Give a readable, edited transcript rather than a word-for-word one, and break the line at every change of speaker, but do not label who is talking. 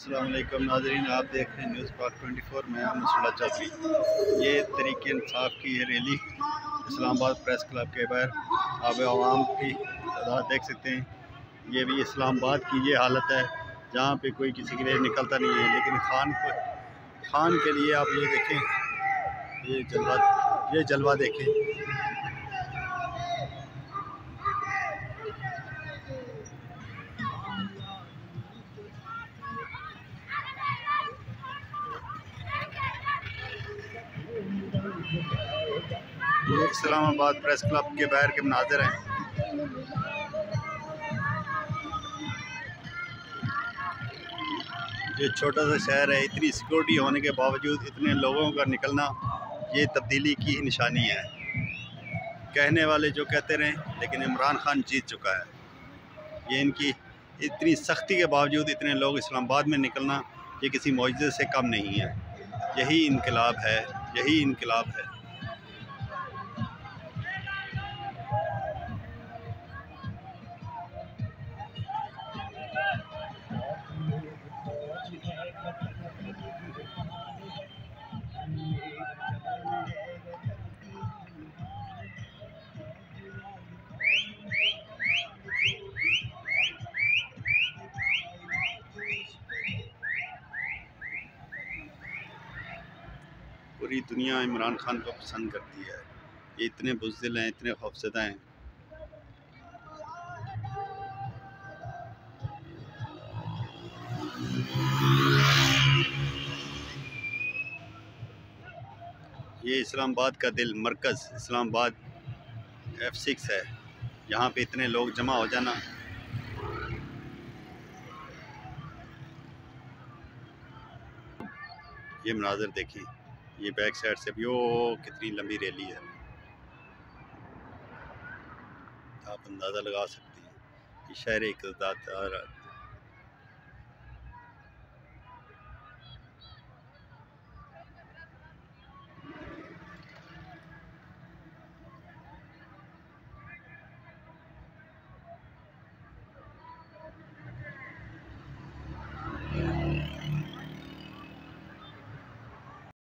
अस्सलाम वालेकुम नाज़रीन, आप देख रहे हैं न्यूज़ पाक 24। मैं हूं मुसल्ला चौधरी। ये तरीके इंसाफ की है रैली इस्लामाबाद प्रेस क्लब के बाहर। आप आवाम की तादाद देख सकते हैं। ये भी इस्लामाबाद की ये हालत है जहाँ पे कोई किसी के लिए निकलता नहीं है, लेकिन खान के लिए आप ये देखें, ये जलवा देखें। ये इस्लामाबाद प्रेस क्लब के बाहर के मनाज़िर हैं। ये छोटा सा शहर है, इतनी सिक्योरिटी होने के बावजूद इतने लोगों का निकलना ये तब्दीली की निशानी है। कहने वाले जो कहते रहें, लेकिन इमरान खान जीत चुका है। ये इनकी इतनी सख्ती के बावजूद इतने लोग इस्लामाबाद में निकलना ये किसी मौजज़े से कम नहीं है। यही इनकलाब है, यही इनकलाब है। पूरी दुनिया इमरान खान को पसंद करती है। ये इतने बुज़दिल हैं, इतने खौफज़दा हैं। ये इस्लामाबाद का दिल मरकज़ इस्लामाबाद F6 है। यहाँ पे इतने लोग जमा हो जाना, ये मनाज़र देखें। ये बैक साइड से भी कितनी लंबी रैली है, आप अंदाज़ा लगा सकते हैं। ये शहर इक़्तिदार